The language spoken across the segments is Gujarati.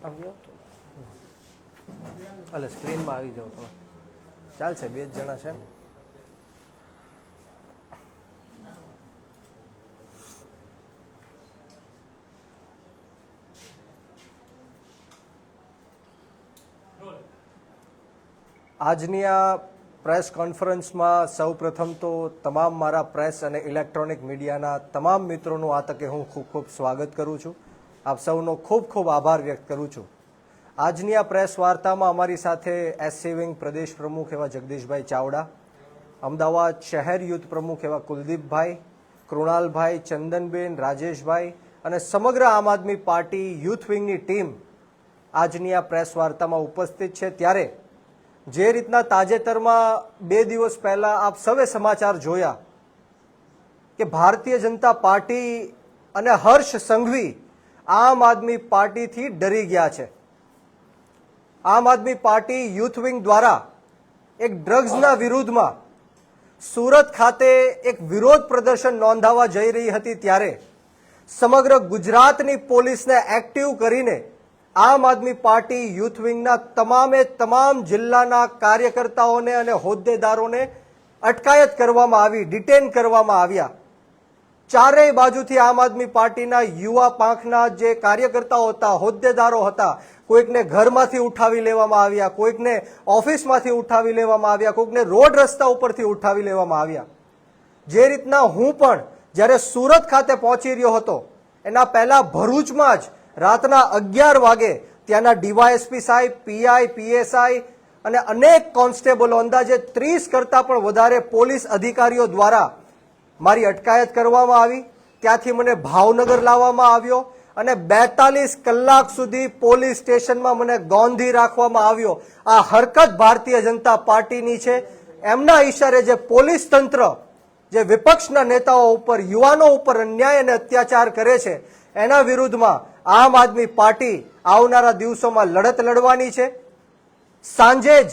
એટલે સ્ક્રીનમાં આવી જાવ તો ચાલશે, 2 જ જણા છે. આજની આ પ્રેસ કોન્ફરન્સમાં સૌ પ્રથમ તો તમામ મારા પ્રેસ અને ઇલેક્ટ્રોનિક મીડિયાના તમામ મિત્રોનું આ તકે હું ખૂબ ખૂબ સ્વાગત કરું છું. આપ સૌનો ખૂબ ખૂબ આભાર વ્યક્ત કરું છું. આજની આ પ્રેસ વાર્તામાં અમારી સાથે એસસી વિંગ પ્રદેશ પ્રમુખ એવા જગદીશભાઈ ચાવડા, અમદાવાદ શહેર યુથ પ્રમુખ એવા કુલદીપભાઈ, કૃણાલભાઈ, ચંદનબેન, રાજેશભાઈ અને સમગ્ર આમ આદમી પાર્ટી યુથ વિંગની ટીમ આજની આ પ્રેસ વાર્તામાં ઉપસ્થિત છે. ત્યારે જે રીતના તાજેતરમાં 2 દિવસ પહેલા આપ સૌએ સમાચાર જોયા કે ભારતીય જનતા પાર્ટી અને હર્ષ સંઘવી આમ આદમી પાર્ટીથી ડરી ગયા છે. આમ આદમી પાર્ટી યુથ વિંગ દ્વારા એક ડ્રગ્સના વિરુદ્ધમાં સુરત ખાતે એક વિરોધ પ્રદર્શન નોંધાવવા જઈ રહી હતી. ત્યારે સમગ્ર ગુજરાતની પોલીસને એક્ટિવ કરીને આમ આદમી પાર્ટી યુથ વિંગના તમામ જિલ્લાના કાર્યકર્તાઓને અને હોદ્દેદારોને અટકાયત કરવામાં આવી, ડિટેન કરવામાં આવ્યા. ચારેય બાજુથી આમ આદમી પાર્ટીના યુવા પાંખના જે કાર્યકર્તાઓ હતા, હોદ્દેદારો હતા, કોઈકને ઘરમાંથી ઉઠાવી લેવામાં આવ્યા, કોઈકને ઓફિસમાંથી ઉઠાવી લેવામાં આવ્યા, કોઈકને રોડ રસ્તા ઉપરથી ઉઠાવી લેવામાં આવ્યા. જે રીતના હું પણ જ્યારે સુરત ખાતે પહોંચી રહ્યો હતો એના પહેલા ભરૂચમાં જ રાતના 11 વાગે ત્યાંના ડીવાયએસપી સાહેબ, પીઆઈ, પીએસઆઈ અને અનેક કોન્સ્ટેબલો, અંદાજે 30 કરતા પણ વધારે પોલીસ અધિકારીઓ દ્વારા મારી અટકાયત કરવામાં આવી. ત્યાંથી મને ભાવનગર લાવવામાં આવ્યો અને 42 કલાક સુધી પોલીસ સ્ટેશનમાં મને ગોંધી રાખવામાં આવ્યો. આ હરકત ભારતીય જનતા પાર્ટીની છે. એમના ઈશારે જે પોલીસ તંત્ર જે વિપક્ષના નેતાઓ ઉપર, યુવાનો ઉપર અન્યાય અને અત્યાચાર કરે છે એના વિરુદ્ધમાં આમ આદમી પાર્ટી આવનારા દિવસોમાં લડત લડવાની છે. સાંજે જ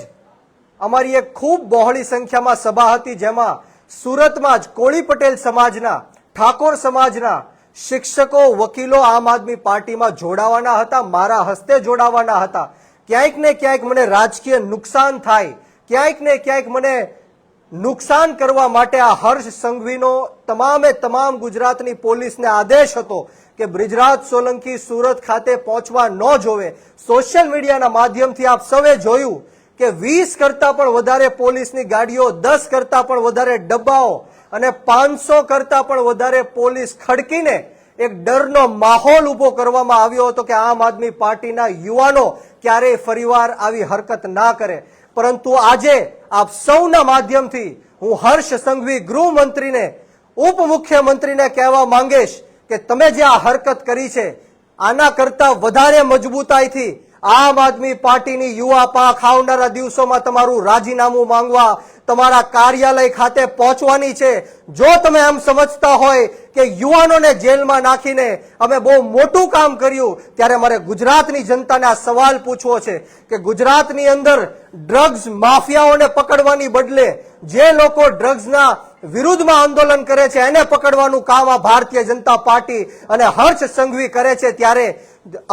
અમારી એક ખૂબ બહોળી સંખ્યામાં સભા હતી, જેમાં સુરતમાં જ કોળી પટેલ સમાજના, ઠાકોર સમાજના શિક્ષકો, વકીલો આમ આદમી પાર્ટીમાં જોડાવાના હતા, મારા હસ્તે જોડાવાના હતા. ક્યાંક ને ક્યાંક મને રાજકીય નુકસાન થાય, ક્યાંક ને ક્યાંક મને નુકસાન કરવા માટે આ હર્ષ સંઘવીનો તમામ ગુજરાતની પોલીસને આદેશ હતો કે બ્રિજરાજ સોલંકી સુરત ખાતે પહોંચવા ન જોવે. સોશિયલ મીડિયાના માધ્યમથી આપ સૌએ જોયું કે 20 કરતા પણ વધારે પોલીસની ગાડીઓ, 10 કરતા પણ વધારે ડબ્બાઓ અને 500 કરતા પણ વધારે પોલીસ ખડકીને એક ડરનો માહોલ ઉભો કરવામાં આવ્યો હતો કે આમ આદમી પાર્ટીના યુવાનો ક્યારેય ફરીવાર આવી હરકત ના કરે. પરંતુ આજે આપ સૌના માધ્યમથી હું હર્ષ સંઘવી ગૃહમંત્રીને, ઉપમુખ્યમંત્રીને કહેવા માંગીશ કે તમે જે આ હરકત કરી છે આના કરતા વધારે મજબૂતાઈથી આમ આદમી પાર્ટીની યુવા પાંખ આવનારા દિવસોમાં તમારું રાજીનામું માંગવા તમારા કાર્યાલય ખાતે પહોંચવાની છે. જો તમે એમ સમજતા હોય કે યુવાનોને જેલમાં નાખીને અમે બહુ મોટું કામ કર્યું, ત્યારે મારે ગુજરાતની જનતાને આ સવાલ પૂછવો છે કે ગુજરાતની અંદર ડ્રગ્સ માફિયાઓને પકડવાની બદલે જે લોકો ડ્રગ્સના વિરુદ્ધમાં આંદોલન કરે છે એને પકડવાનું કામ આ ભારતીય જનતા પાર્ટી અને હર્ષ સંઘવી કરે છે. ત્યારે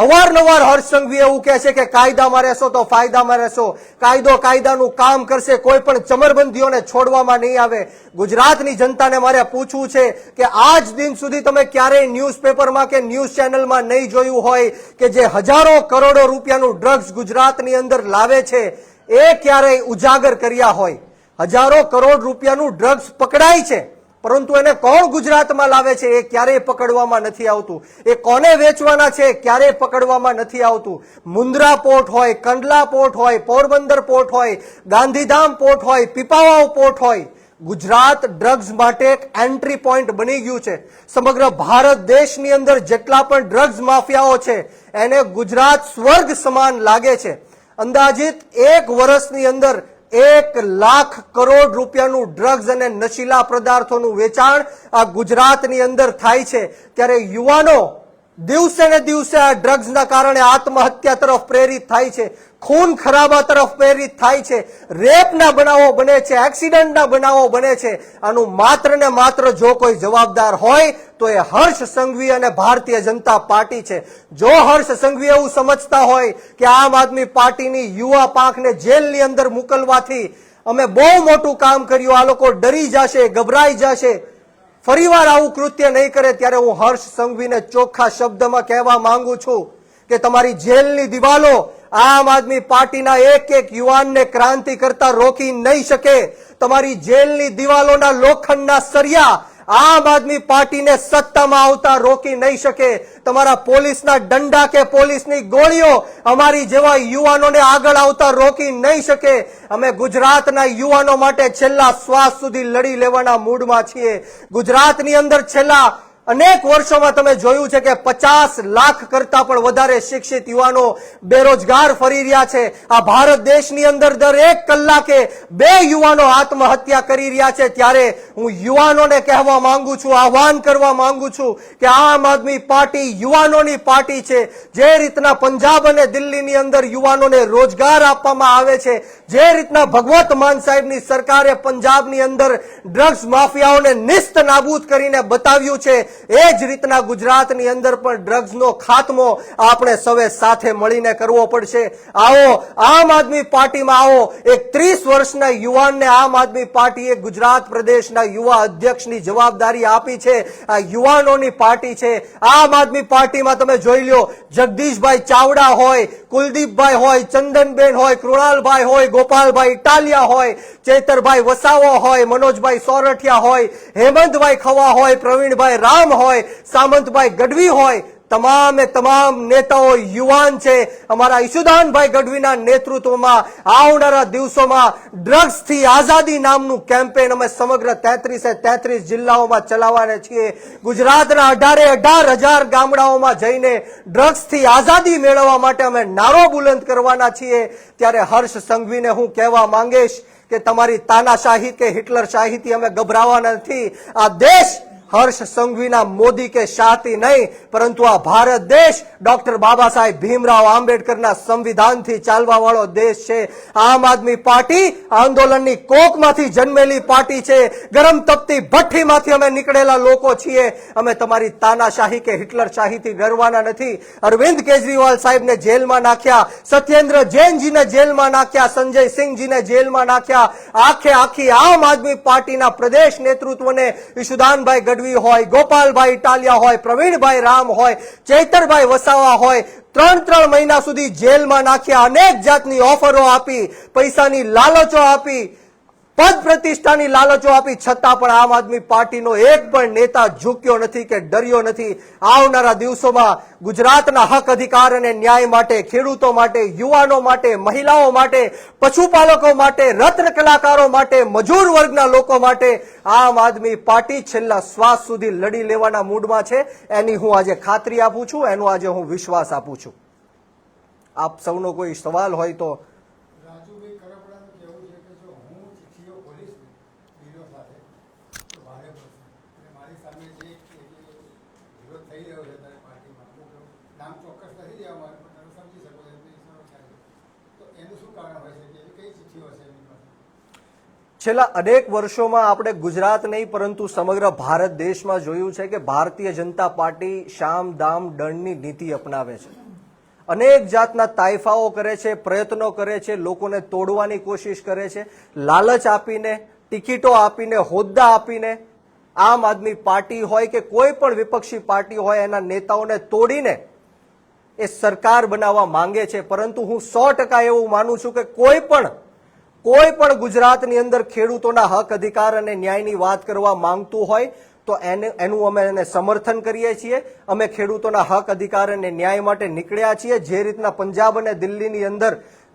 અવારનવાર હર્ષ સંઘવી એવું કહે છે કે કાયદામાં રહેશો તો ફાયદામાં રહેશો, કાયદાનું કામ કરશે, કોઈ પણ ચમરબંધીઓને છોડવામાં નહીં આવે. ગુજરાતની જનતાને મારે પૂછવું છે કે આજ દિન સુધી તમે ક્યારેય ન્યૂઝપેપરમાં કે ન્યૂઝ ચેનલમાં નહીં જોયું હોય કે જે હજારો કરોડો રૂપિયાનું ડ્રગ્સ ગુજરાતની અંદર લાવે છે એ ક્યારેય ઉજાગર કર્યા હોય. હજારો કરોડ રૂપિયાનું ડ્રગ્સ પકડાય છે, પરંતુ એને કોણ ગુજરાતમાં લાવે છે એ ક્યારેય પકડવામાં નથી આવતું. એ કોને વેચવાના છે ક્યારેય પકડવામાં નથી આવતું. મુન્દ્રા પોર્ટ હોય, કંડલા પોર્ટ હોય, પોરબંદર પોર્ટ હોય, ગાંધીધામ પોર્ટ હોય, પીપાવાવ પોર્ટ હોય, ગુજરાત ડ્રગ્સ માટે એક એન્ટ્રી પોઈન્ટ બની ગયું છે. સમગ્ર ભારત દેશની અંદર જેટલા પણ ડ્રગ્સ માફિયાઓ છે એને ગુજરાત સ્વર્ગ સમાન લાગે છે. અંદાજિત 1 વર્ષની અંદર 1 લાખ કરોડ રૂપિયાનું ડ્રગ્સ અને નશીલા પદાર્થોનું વેચાણ આ ગુજરાતની અંદર થાય છે. ત્યારે યુવાનો દિવસે ને દિવસે આ ડ્રગ્સના કારણે આત્મહત્યા તરફ પ્રેરિત થાય છે, ખૂન ખરાબા તરફ પ્રેરિત થાય છે, રેપના બનાવો બને છે, એક્સિડન્ટના બનાવો બને છે. આનું માત્ર ને માત્ર જો કોઈ જવાબદાર હોય તો એ હર્ષ સંઘવી અને ભારતીય જનતા પાર્ટી છે. જો હર્ષ સંઘવી એવું સમજતા હોય કે આમ આદમી પાર્ટીની યુવા પાંખને જેલની અંદર મોકલવાથી અમે બહુ મોટું કામ કર્યું, આ લોકો ડરી જશે, ગભરાઈ જશે, ફરીવાર આવું કૃત્ય નહીં કરે, ત્યારે હું હર્ષ સંઘવીને ચોખ્ખા શબ્દમાં કહેવા માંગુ છું કે તમારી જેલની દિવાલો આમ આદમી પાર્ટીના એક એક યુવાનને ક્રાંતિ કરતા રોકી નહીં શકે. તમારી જેલની દિવાલોના લોખંડના સરિયા આમ આદમી પાર્ટીને સત્તામાં આવતા રોકી નહીં શકે. તમારા પોલીસના દંડા કે પોલીસની ગોળીઓ અમારી જેવા યુવાનોને આગળ આવતા રોકી નહીં શકે. અમે ગુજરાતના યુવાનો માટે છેલ્લા શ્વાસ સુધી લડી લેવાના મૂડમાં છીએ. ગુજરાતની અંદર છેલ્લા અનેક વર્ષોમાં તમે જોયું છે કે 50 લાખ કરતા પણ વધારે શિક્ષિત યુવાનો બેરોજગાર ફરી રહ્યા છે. આ ભારત દેશની અંદર દરેક કલાકે 2 યુવાનો આત્મહત્યા કરી રહ્યા છે. ત્યારે હું યુવાનોને કહેવા માંગુ છું, આહવાન કરવા માંગુ છું કે આમ આદમી પાર્ટી યુવાનોની પાર્ટી છે. જે રીતના પંજાબ અને દિલ્હીની અંદર યુવાનોને રોજગાર આપવામાં આવે છે, જે રીતના ભગવત માન સાહેબની સરકારે પંજાબની અંદર ડ્રગ્સ માફિયાઓને નિસ્ત નાબૂદ કરીને બતાવ્યું છે, એ જ રીતના ગુજરાતની અંદર પણ ડ્રગ્સનો ખાત્મો આપણે સૌએ સાથે મળીને કરવો પડશે. આવો આમ આદમી પાર્ટીમાં આવો. એક 30 વર્ષના યુવાનને આમ આદમી પાર્ટીએ ગુજરાત પ્રદેશના યુવા અધ્યક્ષની જવાબદારી આપી છે. આ યુવાનોની પાર્ટી છે. આમ આદમી પાર્ટીમાં તમે જોઈ લો, જગદીશભાઈ ચાવડા હોય, કુલદીપભાઈ હોય, ચંદનબેન હોય, કૃણાલભાઈ હોય, ગોપાલભાઈ ઇટાલિયા હોય, ચેતરભાઈ વસાવો હોય, મનોજભાઈ સોરઠિયા હોય, હેમંતભાઈ ખવા હોય, પ્રવીણભાઈ રામ હોય, સામંતભાઈ ગઢવી હોય, તમામે તમામ નેતાઓ યુવાન છે. અમારા ઈશુદાનભાઈ ગઢવીના નેતૃત્વમાં આવનારા દિવસોમાં ડ્રગ્સથી આઝાદી નામનું કેમ્પેન અમે સમગ્ર 33 જિલ્લાઓમાં ચલાવવાના છીએ. ગુજરાતના 18,000 ગામડાઓમાં જઈને ડ્રગ્સથી આઝાદી મેળવવા માટે અમે નારો બુલંદ કરવાના છીએ. ત્યારે હર્ષ સંઘવીને હું કહેવા માંગીશ કે તમારી તાનાશાહી કે હિટલરશાહીથી અમે ગભરાવાના નથી. આ દેશ હર્ષ સંઘવીના મોદી કે શાહથી નહીં, પરંતુ આ ભારત દેશ ડોક્ટર બાબા સાહેબ ભીમરાવ આંબેડકરના સંવિધાનથી ચાલવા વાળો દેશ છે. આમ આદમી પાર્ટી આંદોલનની કોકમાંથી જન્મેલી પાર્ટી છે. ગરમ તપતી ભઠ્ઠીમાંથી અમે નીકળેલા લોકો છીએ. અમે તમારી તાનાશાહી કે હિટલરશાહીથી ડરવાના નથી. અરવિંદ કેજરીવાલ સાહેબને જેલમાં નાખ્યા, સત્યેન્દ્ર જૈનજીને જેલમાં નાખ્યા, સંજય સિંહજીને જેલમાં નાખ્યા. આખી આમ આદમી પાર્ટીના પ્રદેશ નેતૃત્વને ઈશુદાનભાઈ ગઢવી હોય, ગોપાલભાઈ ઇટાલિયા હોય, પ્રવીણભાઈ રામ હોય, ચૈતરભાઈ વસાવા હોય, 3 મહિના સુધી જેલમાં નાખ્યા. અનેક જાતની ઓફરો આપી, પૈસાની લાલચો આપી, પદ પ્રતિષ્ઠાની લાલચો આપી, છતાં પણ આમ આદમી પાર્ટીનો એક પણ નેતા ઝૂક્યો નથી કે ડર્યો નથી. આવનારા દિવસોમાં ગુજરાતના હક અધિકાર અને ન્યાય માટે, ખેડૂતો માટે, યુવાનો માટે, મહિલાઓ માટે, પશુપાલકો માટે, રત્ન કલાકારો માટે, મજૂર વર્ગના લોકો માટે આમ આદમી પાર્ટી છેલ્લા શ્વાસ સુધી લડી લેવાના મૂડમાં છે. એની હું આજે ખાતરી આપું છું, એનો આજે હું વિશ્વાસ આપું છું. આપ સૌનો કોઈ સવાલ હોય તો. છેલ્લા અનેક વર્ષોમાં આપણે ગુજરાત નહીં પરંતુ સમગ્ર ભારત દેશમાં જોયું છે કે ભારતીય જનતા પાર્ટી શામ દામ દંડની નીતિ અપનાવે છે. અનેક જાતના તાઇફાઓ કરે છે, પ્રયત્નો કરે છે, લોકોને તોડવાની કોશિશ કરે છે. લાલચ આપીને, ટિકિટો આપીને, હોદ્દા આપીને આમ આદમી પાર્ટી હોય કે કોઈ પણ વિપક્ષી પાર્ટી હોય એના નેતાઓને તોડીને એ સરકાર બનાવવા માંગે છે. પરંતુ હું 100% એવું માનું છું કે કોઈ પણ ગુજરાતની અંદર ખેડૂતોના હક અધિકાર અને ન્યાયની વાત કરવા માંગતું હોય તો એનું અમે એને સમર્થન કરીએ છીએ. અમે ખેડૂતોના હક અધિકાર અને ન્યાય માટે નીકળ્યા છીએ. જે રીતના પંજાબ અને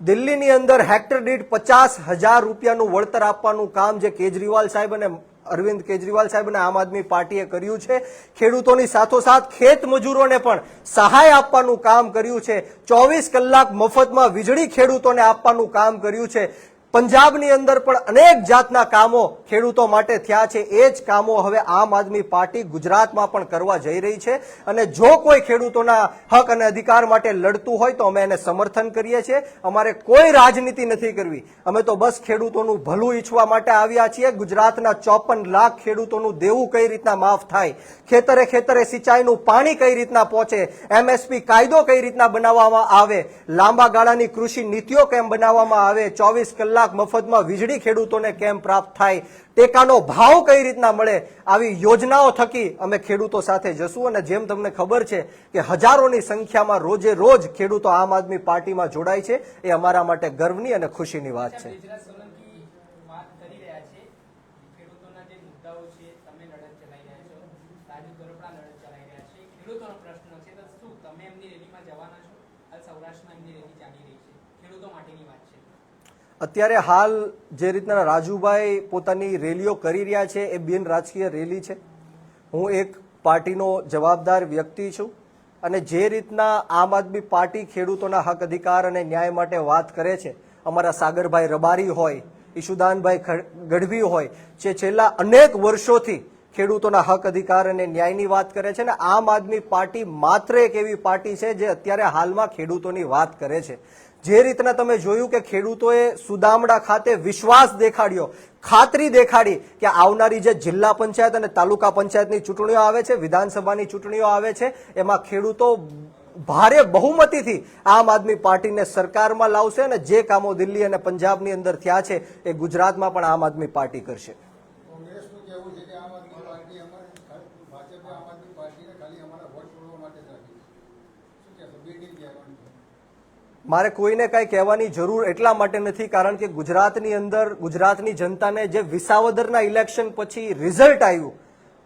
દિલ્હીની અંદર હેક્ટર દીઠ 50,000 રૂપિયાનું વળતર આપવાનું કામ જે કેજરીવાલ સાહેબ અને અરવિંદ કેજરીવાલ સાહેબ અને આમ આદમી પાર્ટીએ કર્યું છે, ખેડૂતોની સાથોસાથ ખેત મજૂરોને પણ સહાય આપવાનું કામ કર્યું છે. 24 કલાક મફતમાં વીજળી ખેડૂતોને આપવાનું કામ કર્યું છે. પંજાબની અંદર પણ અનેક જાતના કામો ખેડૂતો માટે થયા છે. એ જ કામો હવે આમ આદમી પાર્ટી ગુજરાતમાં પણ કરવા જઈ રહી છે. અને જો કોઈ ખેડૂતોના હક અને અધિકાર માટે લડતું હોય તો અમે એને સમર્થન કરીએ છીએ. અમારે કોઈ રાજનીતિ નથી કરવી. અમે તો બસ ખેડૂતોનું ભલું ઈચ્છવા માટે આવ્યા છીએ. ગુજરાતના 54 લાખ ખેડૂતોનું દેવું કઈ રીતના માફ થાય, ખેતરે ખેતરે સિંચાઈનું પાણી કઈ રીતના પહોંચે, MSP કાયદો કઈ રીતના બનાવવામાં આવે, લાંબા ગાળાની કૃષિ નીતિઓ કેમ બનાવવામાં આવે, 24 કલાક મફતમાં વીજળી ખેડૂતોને કેમ પ્રાપ્ત થાય, ટેકાનો ભાવ કઈ રીતના મળે, આવી યોજનાઓ થકી અમે ખેડૂતો સાથે જશું. અને જેમ તમને ખબર છે કે હજારોની સંખ્યામાં રોજે રોજ ખેડૂતો આમ આદમી પાર્ટીમાં જોડાય છે, એ અમારા માટે ગર્વની અને ખુશીની વાત છે. અત્યારે હાલ જે રીતના રાજુભાઈ પોતાની રેલીઓ કરી રહ્યા છે એ બિન રાજકીય રેલી છે. હું એક પાર્ટીનો જવાબદાર વ્યક્તિ છું અને જે રીતના આમ આદમી પાર્ટી ખેડૂતોના હક અધિકાર અને ન્યાય માટે વાત કરે છે, અમારા સાગરભાઈ રબારી હોય, ઈશુદાનભાઈ ગઢવી હોય, જે છેલ્લા અનેક વર્ષોથી ખેડૂતોના હક અધિકાર અને ન્યાયની વાત કરે છે. ને આમ આદમી પાર્ટી માત્ર એક એવી પાર્ટી છે જે અત્યારે હાલમાં ખેડૂતોની વાત કરે છે. જે રીતના તમે જોયું કે ખેડૂતોએ સુદામડા ખાતે વિશ્વાસ દેખાડ્યો, ખાતરી દેખાડી કે આવનારી જે જિલ્લા પંચાયત અને તાલુકા પંચાયતની ચૂંટણીઓ આવે છે, વિધાનસભાની ચૂંટણીઓ આવે છે, એમાં ખેડૂતો ભારે બહુમતીથી આમ આદમી પાર્ટીને સરકારમાં લાવશે અને જે કામો દિલ્હી અને પંજાબની અંદર થયા છે એ ગુજરાતમાં પણ આમ આદમી પાર્ટી કરશે. મારે કોઈને કઈ કહેવાની જરૂર એટલા માટે નથી કારણ કે ગુજરાતની અંદર ગુજરાતની જનતાને જે વિસાવદરના ઇલેક્શન પછી રિઝલ્ટ આવ્યું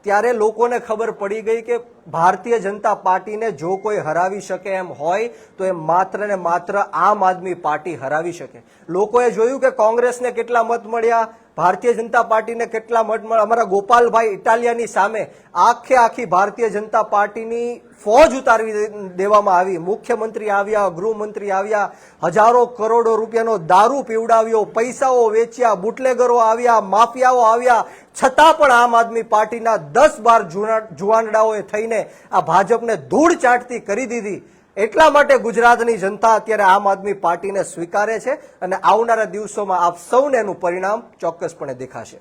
ત્યારે લોકોને ખબર પડી ગઈ કે ભારતીય જનતા પાર્ટીને જો કોઈ હરાવી શકે એમ હોય તો એ માત્ર ને માત્ર આમ આદમી પાર્ટી હરાવી શકે. લોકોએ જોયું કે કોંગ્રેસને કેટલા મત મળ્યા, ભારતીય જનતા પાર્ટીને કેટલા મત મળ્યા. અમારા ગોપાલભાઈ ઇટાલિયાની સામે આખી ભારતીય જનતા પાર્ટીની ફોજ ઉતારવી દેવામાં આવી. મુખ્યમંત્રી આવ્યા, ગૃહમંત્રી આવ્યા, હજારો કરોડો રૂપિયાનો દારૂ પીવડાવ્યો, પૈસાઓ વેચ્યા, બુટલેગરો આવ્યા, માફિયાઓ આવ્યા, છતાં પણ આમ આદમી પાર્ટીના 10-12 જુવાનડાઓએ થઈને આ ભાજપને ધૂળ ચાટતી કરી દીધી. એટલા માટે ગુજરાતની જનતા અત્યારે આમ આદમી પાર્ટીને સ્વીકારે છે અને આવનારા દિવસોમાં આપ સૌને એનું પરિણામ ચોક્કસપણે દેખાશે.